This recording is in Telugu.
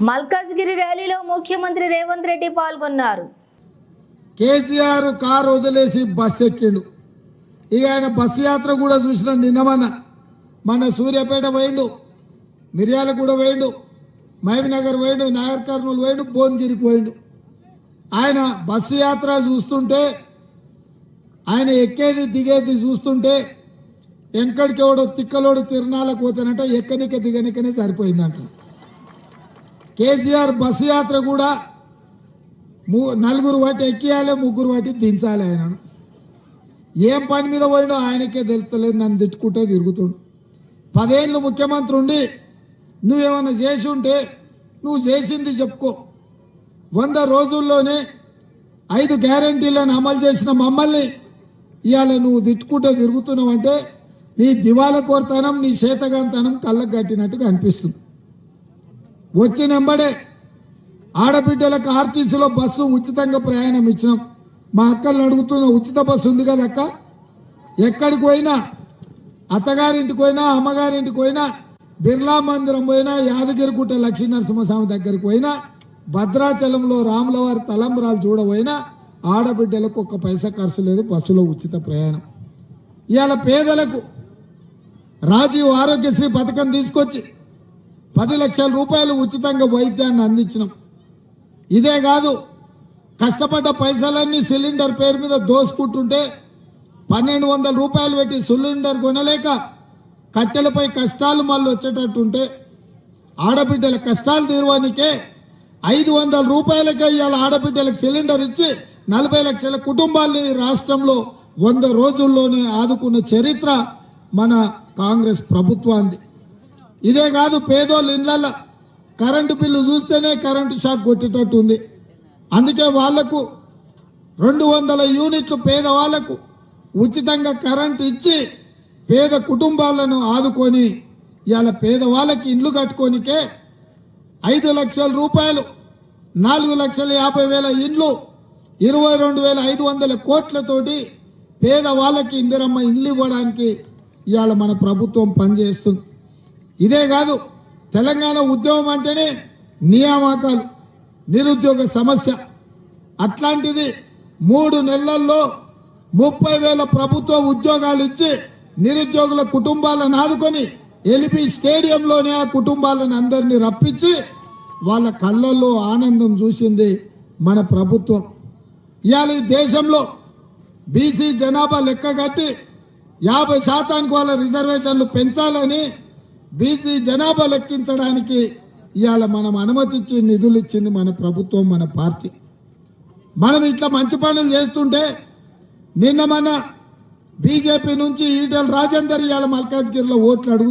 మల్కాజ్గిరి ర్యాలీలో ముఖ్యమంత్రి రేవంత్ రెడ్డి పాల్గొన్నారు. కేసీఆర్ కారు వదిలేసి బస్ ఎక్కిండు. ఇక ఆయన బస్సు యాత్ర కూడా చూసిన మన సూర్యాపేట పోయిండు, మిర్యాలగూడ పోయిండు, మహబూబ్నగర్ పోయిండు, నాగర్ కర్నూలు పోయిండు, భువనగిరికి పోయిండు. ఆయన బస్సు యాత్ర చూస్తుంటే, ఆయన ఎక్కేది దిగేది చూస్తుంటే వెంకడికెవడో తిక్కలోడు తిరునాళ్ళకు పోతానంట ఎక్కనిక దిగనికనే సరిపోయిందంట. కేసీఆర్ బస్సు యాత్ర కూడా నలుగురు వాటి ఎక్కియాలి, ముగ్గురు వాటి దించాలి. ఆయనను ఏం పని మీద పోయినో ఆయనకే తెలుస్తలేదు, నన్ను తిట్టుకుంటే తిరుగుతుండు. 10 ఏళ్ళు ముఖ్యమంత్రి ఉండి నువ్వేమన్నా చేసి ఉంటే నువ్వు చేసింది చెప్పుకో. 100 రోజుల్లోనే 5 గ్యారంటీలను అమలు చేసిన మమ్మల్ని ఇవాళ నువ్వు తిట్టుకుంటే తిరుగుతున్నావంటే నీ దివాల కోరతనం, నీ చేతగాంతనం కళ్ళకు కట్టినట్టుగా అనిపిస్తుంది. వచ్చినెంబడే ఆడబిడ్డలకు ఆర్టీసీలో బస్సు ఉచితంగా ప్రయాణం ఇచ్చినాం. మా అక్కలను అడుగుతున్న ఉచిత బస్సు ఉంది కదా అక్క, ఎక్కడికి పోయినా, అత్తగారింటికి పోయినా, అమ్మగారింటికి పోయినా, బిర్లా మందిరం పోయినా, యాదగిరిగుట్ట లక్ష్మీ నరసింహస్వామి దగ్గరికి పోయినా, భద్రాచలంలో రాములవారి తలంబ్రాలు చూడబోయినా ఆడబిడ్డలకు 1 పైసా ఖర్చు లేదు, బస్సులో ఉచిత ప్రయాణం. ఇవాళ పేదలకు రాజీవ్ ఆరోగ్యశ్రీ పథకం తీసుకొచ్చి 10 లక్షల రూపాయలు ఉచితంగా వైద్యాన్ని అందించినాం. ఇదే కాదు, కష్టపడ్డ పైసలన్నీ సిలిండర్ పేరు మీద దోసుకుంటుంటే 1200 రూపాయలు పెట్టి సిలిండర్ కొనలేక కట్టెలపై కష్టాలు మళ్ళీ వచ్చేటట్టుంటే ఆడబిడ్డల కష్టాలు తీర్వానికే 500 రూపాయలకే ఇవాళ ఆడబిడ్డలకు సిలిండర్ ఇచ్చి 40 లక్షల కుటుంబాల్ని రాష్ట్రంలో 100 రోజుల్లోనే ఆదుకున్న చరిత్ర మన కాంగ్రెస్ ప్రభుత్వాన్ని. ఇదే కాదు, పేదోళ్ళ ఇళ్లలో కరెంటు బిల్లు చూస్తేనే కరెంటు షాక్ కొట్టేటట్టు ఉంది. అందుకే వాళ్లకు 200 యూనిట్లు పేదవాళ్లకు ఉచితంగా కరెంటు ఇచ్చి పేద కుటుంబాలను ఆదుకొని ఇవాళ పేదవాళ్ళకి ఇండ్లు కట్టుకోనికే 5 లక్షల రూపాయలు, 4,50,000 ఇండ్లు, 22,500 కోట్లతోటి పేదవాళ్ళకి ఇందిరమ్మ ఇండ్లు ఇవ్వడానికి ఇవాళ మన ప్రభుత్వం పనిచేస్తుంది. ఇదే కాదు, తెలంగాణ ఉద్యమం అంటేనే నియామకాలు, నిరుద్యోగ సమస్య. అట్లాంటిది 3 నెలల్లో 30,000 ప్రభుత్వ ఉద్యోగాలు ఇచ్చి నిరుద్యోగుల కుటుంబాలను ఆదుకొని ఎల్బీ స్టేడియంలోనే ఆ కుటుంబాలను అందరినీ రప్పించి వాళ్ళ కళ్ళల్లో ఆనందం చూసింది మన ప్రభుత్వం. ఇవాళ ఈ దేశంలో బీసీ జనాభా లెక్క కట్టి 50% వాళ్ళ రిజర్వేషన్లు పెంచాలని బీసీ జనాభా లెక్కించడానికి ఇవాళ మనం అనుమతి ఇచ్చి నిధులు ఇచ్చింది మన ప్రభుత్వం, మన పార్టీ. మనం ఇట్లా మంచి పనులు చేస్తుంటే నిన్న మన బీజేపీ నుంచి ఈటెల రాజేందర్ ఇవాళ మల్కాజ్గిరిలో ఓట్లు అడుగు